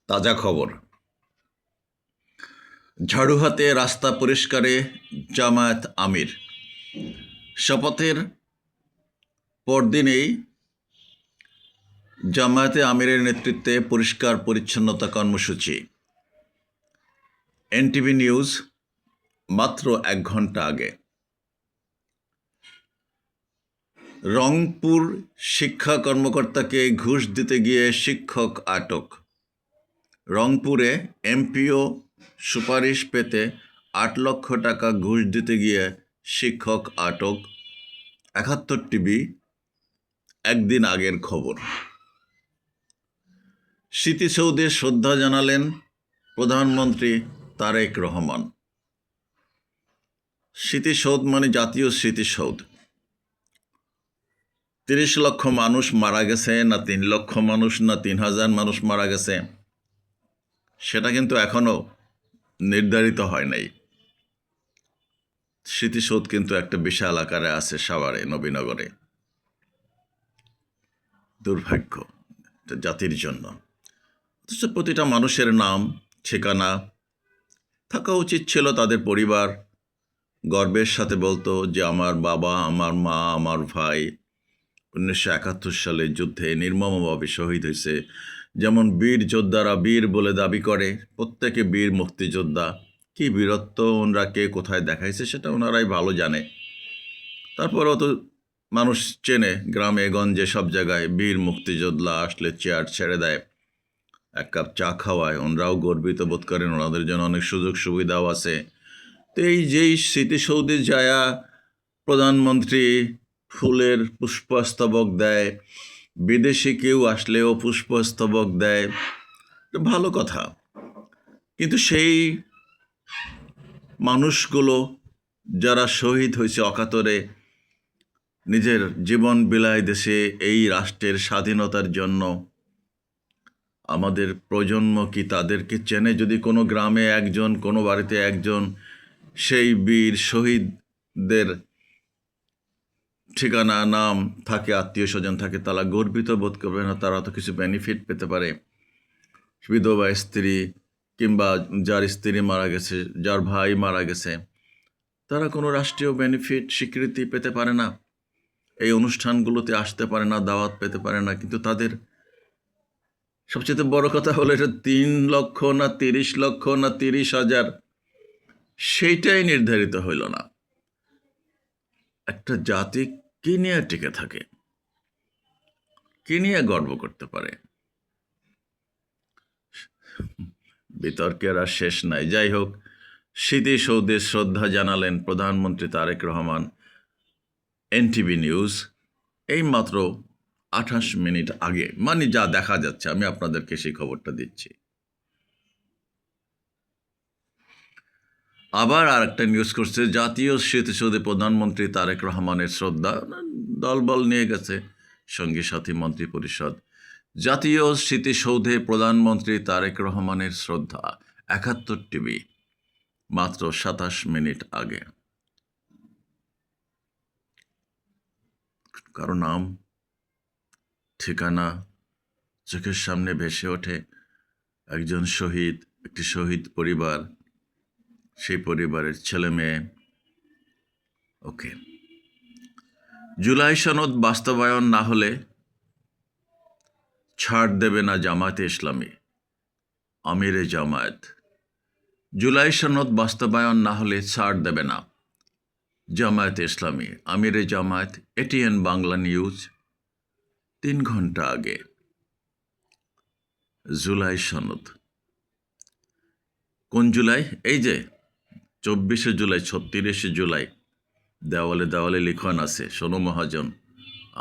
তাজা খবর। ঝাড়ু হাতে রাস্তা পরিষ্কারে জামায়াত আমির। শপথের পরদিনেই জামায়াতে আমিরের নেতৃত্বে পরিষ্কার পরিচ্ছন্নতা কর্মসূচি। এনটিভি নিউজ মাত্র 1 ঘন্টা আগে। রংপুর শিক্ষা কর্মকর্তাকে ঘুষ দিতে গিয়ে শিক্ষক আটক। রংপুরে এমপিও সুপারিশ পেতে 8 লক্ষ টাকা ঘুষ দিতে গিয়ে শিক্ষক আটক। ৭১ টিভি একদিন আগের খবর। স্মৃতিসৌধে শ্রদ্ধা জানালেন প্রধানমন্ত্রী তারেক রহমান। স্মৃতিসৌধ মানে জাতীয় স্মৃতিসৌধ। 30 লক্ষ মানুষ মারা গেছে না 3 লক্ষ মানুষ না 3,000 মানুষ মারা গেছে, সেটা কিন্তু এখনো নির্ধারিত হয় নাই। স্মৃতিসৌধ কিন্তু একটা বিশাল আকারে আছে সাভারে, নবীনগরে। দুর্ভাগ্য জাতির জন্য। অথচ প্রতিটা মানুষের নাম, ঠিকানা থাকা উচিত ছিল। তাদের পরিবার গর্বের সাথে বলতো যে আমার বাবা, আমার মা, আমার ভাই 1971 সালে যুদ্ধে নির্মমভাবে শহীদ হয়েছে। যেমন বীর যোদ্ধারা বীর বলে দাবি করে, প্রত্যেকে বীর মুক্তিযোদ্ধা। কি বীরত্ব ওনারা কে কোথায় দেখাইছে সেটা ওনারাই ভালো জানে। তারপরও তো মানুষ চেনে, গ্রামে গঞ্জে সব জায়গায় বীর মুক্তিযোদ্ধা আসলে চেয়ার ছেড়ে দেয়, 1 কাপ চা খাওয়ায়। ওনারাও গর্বিত বোধ করেন, ওনাদের জন্য অনেক সুযোগ সুবিধাও আছে। তো এই যেই স্মৃতিসৌধে যায়া প্রধানমন্ত্রী ফুলের পুষ্পস্তবক দেয়, বিদেশি কেউ আসলেও পুষ্পস্তবক দেয়, ভালো কথা। কিন্তু সেই মানুষগুলো যারা শহীদ হয়েছে অকাতরে, নিজের জীবন বিলায় দেশে এই রাষ্ট্রের স্বাধীনতার জন্য, আমাদের প্রজন্ম কি তাদেরকে চেনে? যদি কোনো গ্রামে একজন, কোনো বাড়িতে একজন সেই বীর শহীদদের ঠিকানা, নাম থাকে, আত্মীয় স্বজন থাকে, তারা গর্বিত বোধ করবে না? তারা তো কিছু বেনিফিট পেতে পারে। বিধবা স্ত্রী কিংবা যার স্ত্রী মারা গেছে, যার ভাই মারা গেছে, তারা কোনো রাষ্ট্রীয় বেনিফিট, স্বীকৃতি পেতে পারে না, এই অনুষ্ঠানগুলোতে আসতে পারে না, দাওয়াত পেতে পারে না। কিন্তু তাদের সবচেয়ে বড় কথা হলো এটা 3 লক্ষ না 30 লক্ষ না 30,000, সেইটাই নির্ধারিত হইল না। একটা জাতি কি নিয়ে টিকে থাকে, কি নিয়ে গর্ব করতে পারে? বিতর্কের আর শেষ নাই। যাই হোক, স্মৃতিসৌধে শ্রদ্ধা জানালেন প্রধানমন্ত্রী তারেক রহমান। এনটিভি নিউজ এই মাত্র 28 মিনিট আগে, মানে যা দেখা যাচ্ছে, আমি আপনাদেরকে সেই খবরটা দিচ্ছি। আবার আর একটা নিউজ করছে, জাতীয় স্মৃতিসৌধে প্রধানমন্ত্রী তারেক রহমানের শ্রদ্ধা। দলবল নিয়ে গেছে সঙ্গী সাথী মন্ত্রী পরিষদ। জাতীয় স্মৃতিসৌধে প্রধানমন্ত্রী তারেক রহমানের শ্রদ্ধা। ৭১ টিভি মাত্র 27 মিনিট আগে। কারো নাম, ঠিকানা চোখের সামনে ভেসে ওঠে। একজন শহীদ, একটি শহীদ পরিবার, সেই পরিবারের ছেলে মেয়ে। ওকে, জুলাই সনদ বাস্তবায়ন না হলে ছাড় দেবে না জামায়াতে ইসলামী। আমিরে জামায়াত। জুলাই সনদ বাস্তবায়ন না হলে ছাড় দেবে না জামায়াতে ইসলামী। আমিরে জামায়াত। এটিএন বাংলা নিউজ 3 ঘন্টা আগে। জুলাই সনদ কোন জুলাই? এই যে 24শে জুলাই, 36শে জুলাই, দেওয়ালে দেওয়ালে লিখন আছে, শোনো মহাজন,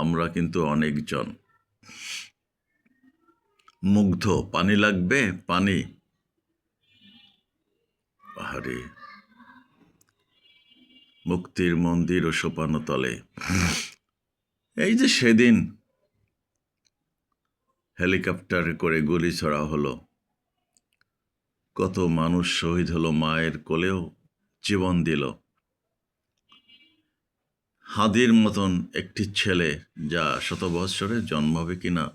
আমরা কিন্তু অনেকজন। মুগ্ধ, পানি লাগবে, পানি। আহারে, মুক্তির মন্দির ও সোপানো তলে। এই যে সেদিন হেলিকপ্টারে করে গুলি ছড়া হলো, কত মানুষ শহীদ হলো, মায়ের কোলেও জীবন দিল। হাদির মতন একটি ছেলে, যা 100 বৎসরে জন্ম হবে কিনা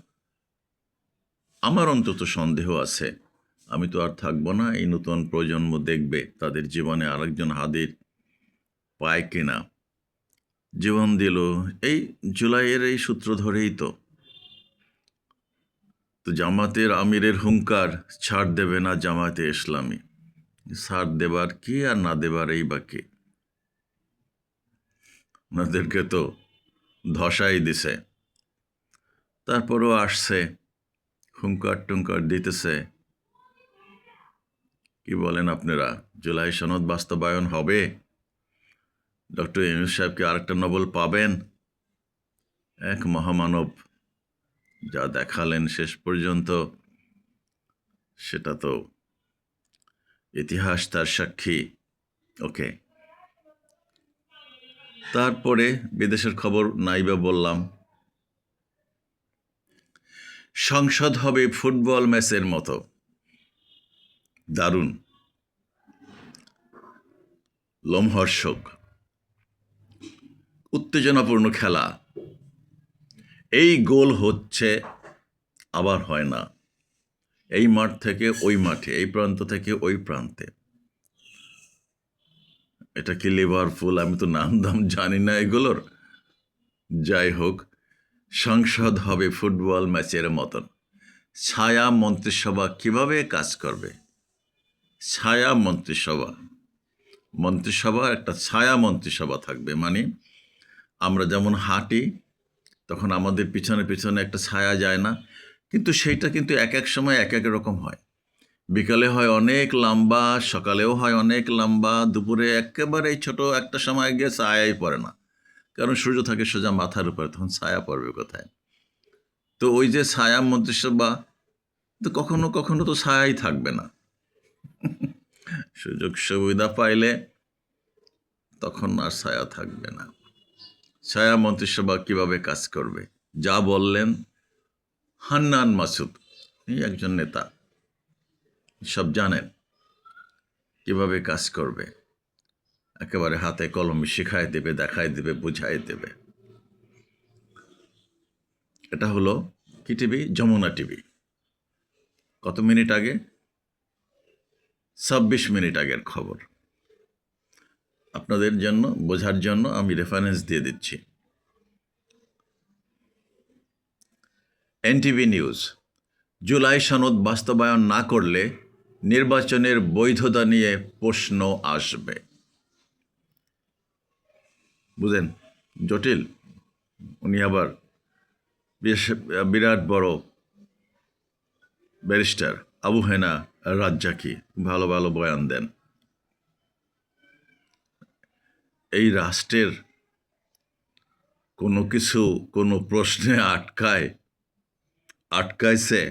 আমার অন্তত সন্দেহ আছে। আমি তো আর থাকবো না, এই নতুন প্রজন্ম দেখবে তাদের জীবনে আরেকজন হাদির পায় কিনা। জীবন দিল এই জুলাইয়ের এই সূত্র ধরেই তো জামাতের আমিরের হুঙ্কার, ছাড় দেবে না জামায়াতে ইসলামী। ছাড় দেবার কি আর না দেবার এই বাকি, ওনাদেরকে তো ধসাই দিছে, তারপরও আসছে, হুঙ্কার টুঙ্কার দিতেছে। কি বলেন আপনারা, জুলাই সনদ বাস্তবায়ন হবে? ডক্টর ইউনূস সাহেবকে আরেকটা নোবেল পাবেন? এক মহামানব যা দেখালেন শেষ পর্যন্ত, সেটা তো ইতিহাস তার সাক্ষী। ওকে, তারপরে বিদেশের খবর নাইবা বললাম। সংসদ হবে ফুটবল ম্যাচের মতো, দারুণ, লোমহর্ষক, উত্তেজনাপূর্ণ খেলা। এই গোল হচ্ছে, আবার হয় না, এই মাঠ থেকে ওই মাঠে, এই প্রান্ত থেকে ওই প্রান্তে। এটা কি লিভারপুল? আমি তো নাম দাম জানি না এগুলোর। যাই হোক, সংসদ হবে ফুটবল ম্যাচের মতন। ছায়া মন্ত্রিসভা কিভাবে কাজ করবে? ছায়া মন্ত্রিসভা, মন্ত্রিসভা একটা ছায়া মন্ত্রিসভা থাকবে। মানে আমরা যেমন হাঁটি তখন আমাদের পিছনে পিছনে একটা ছায়া যায় না, কিন্তু সেইটা কিন্তু এক এক সময় এক এক রকম হয়। বিকালে হয় অনেক লম্বা, সকালেও হয় অনেক লম্বা, দুপুরে একেবারে ছোট একটা সময় গিয়ে ছায়াই পড়ে না, কারণ সূর্য থাকে সোজা মাথার উপরে, তখন ছায়া পড়বে কোথায়? তো ওই যে ছায়া মন্ত্রিসভা, তো কখনো কখনো তো ছায়াই থাকবে না। সুযোগ সুবিধা পাইলে তখন আর ছায়া থাকবে না। ছায়া মন্ত্রিসভা কিভাবে কাজ করবে? যা বললেন হান্নান মাসুদ, এই একজন নেতা, সব জানেন কিভাবে কাজ করবে। একেবারে হাতে কলমে শিখায় দেবে, দেখায় দেবে, বুঝাই দেবে। এটা হলো কি টিভি? যমুনা টিভি। কত মিনিট আগে? 26 মিনিট আগের খবর। আপনাদের জন্য বোঝার জন্য আমি রেফারেন্স দিয়ে দিচ্ছি। এনটিভি নিউজ, জুলাই সনদ বাস্তবায়ন না করলে নির্বাচনের বৈধতা নিয়ে প্রশ্ন আসবে। বুঝেন, জটিল। উনি আবার বিরাট বড় ব্যারিস্টার, আবু হেনা রাজ্জাকি, ভালো ভালো বয়ান দেন। এই রাষ্ট্রের কোনো কিছু কোনো প্রশ্নে আটকাইছে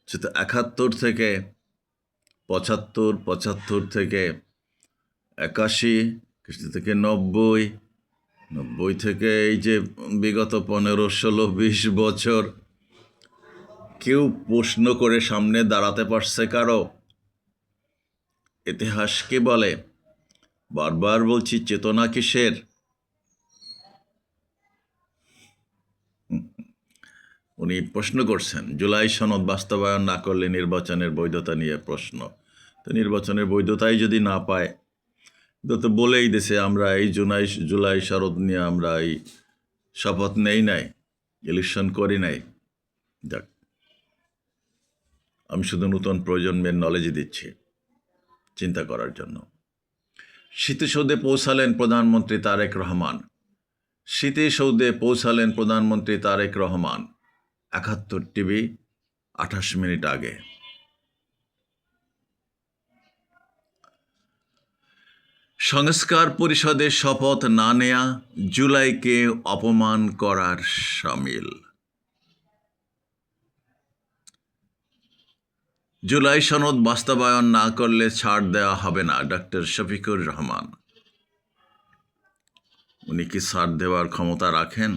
সেটা 71 থেকে 75, 75 থেকে 81, থেকে 90, 90 থেকে এই যে বিগত 15, 16, 20 বছর কেউ প্রশ্ন করে সামনে দাঁড়াতে পারছে কারো? ইতিহাস কি বলে? বারবার বলছি, চেতনা কিসের? উনি প্রশ্ন করছেন জুলাই সনদ বাস্তবায়ন না করলে নির্বাচনের বৈধতা নিয়ে প্রশ্ন। তো নির্বাচনের বৈধতাই যদি না পায়, তো বলেই দিছে আমরা এই জুলাই সনদ নিয়ে আমরা এই শপথ নেই নাই, ইলেকশন করি নাই। যাক, আমি শুধু নতুন প্রজন্মের নলেজ দিচ্ছি চিন্তা করার জন্য। স্মৃতিসৌধে পৌঁছালেন প্রধানমন্ত্রী তারেক রহমান। স্মৃতিসৌধে পৌঁছালেন প্রধানমন্ত্রী তারেক রহমান 71 টিভি 28 মিনিট আগে। সংস্কার পরিষদের শপথ না নেয়া জুলাইকে অপমান করার শামিল। জুলাই সনদ বাস্তবায়ন না করলে ছাড় দেওয়া হবে না, ডক্টর শফিকুর রহমান। উনি কি ছাড় দেওয়ার ক্ষমতা রাখেন?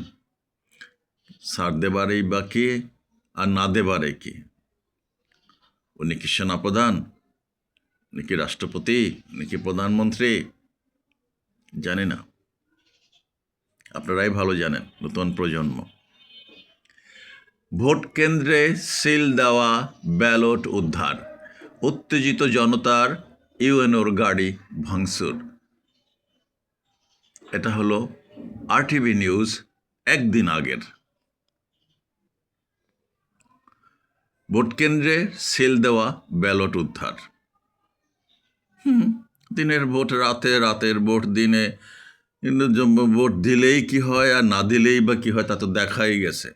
ছাড় দেবারই বা কি আর না দেবারে কি? উনি কি সেনাপ্রধান? উনি কি রাষ্ট্রপতি? উনি কি প্রধানমন্ত্রী? জানি না, আপনারাই ভালো জানেন, নতুন প্রজন্ম। ভোট কেন্দ্রে সিল দেওয়া ব্যালট উদ্ধার, উত্তেজিত জনতার ইউএনওর গাড়ি ভাঙচুর। এটা হলো আরটিভি নিউজ একদিন আগের। ভোট কেন্দ্রে সিল দেওয়া ব্যালট উদ্ধার। দিনের ভোট রাতে, রাতের ভোট দিনে, কিন্তু ভোট দিলেই কি হয় আর না দিলেই বা কি হয় তা তো দেখাই গেছে।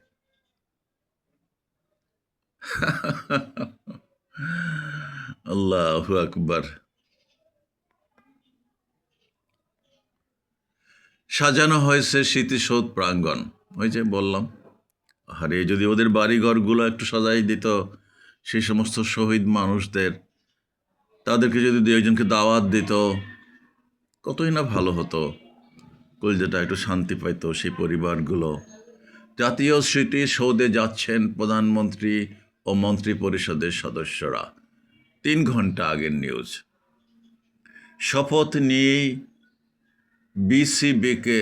আল্লাহু আকবার। সাজানো হয়েছে স্মৃতিসৌধ প্রাঙ্গণ। ওই যে বললাম, আরে যদি ওদের বাড়িঘরগুলো একটু সাজাই দিত, সেই সমস্ত শহীদ মানুষদের, তাদেরকে যদি দু একজনকে দাওয়াত দিত, কতই না ভালো হতো। কলজাটা একটু শান্তি পাইতো সেই পরিবারগুলো। জাতীয় স্মৃতিসৌধে যাচ্ছেন প্রধানমন্ত্রী ও মন্ত্রী পরিষদের সদস্যরা। 3 ঘন্টা আগের নিউজ। শপথ নিয়েই বিসিবিকে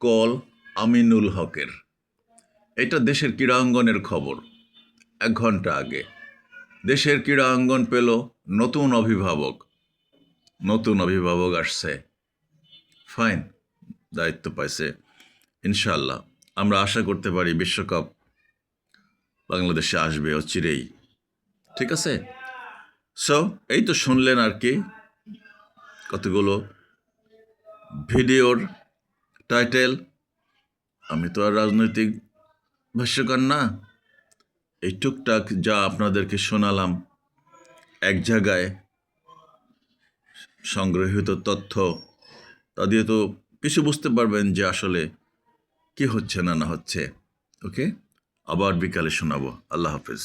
কল আমিনুল হকের। এটা দেশের ক্রীড়াঙ্গনের খবর। 1 ঘন্টা আগে দেশের ক্রীড়াঙ্গন পেল নতুন অভিভাবক। নতুন অভিভাবক আসছে, ফাইন, দায়িত্ব পাইছে। ইনশাল্লাহ আমরা আশা করতে পারি বিশ্বকাপ বাংলাদেশে আসবে অচিরেই। ঠিক আছে? সো এই তো শুনলেন আর কি কতগুলো ভিডিওর টাইটেল। আমি তো আর রাজনৈতিক ভাষ্যকার না। এই টুকটাক যা আপনাদেরকে শোনালাম, এক জায়গায় সংগৃহীত তথ্য, তা দিয়ে তো কিছু বুঝতে পারবেন যে আসলে কি হচ্ছে না হচ্ছে। ওকে, আবার বিকালে শোনাবো। আল্লাহ হাফেজ।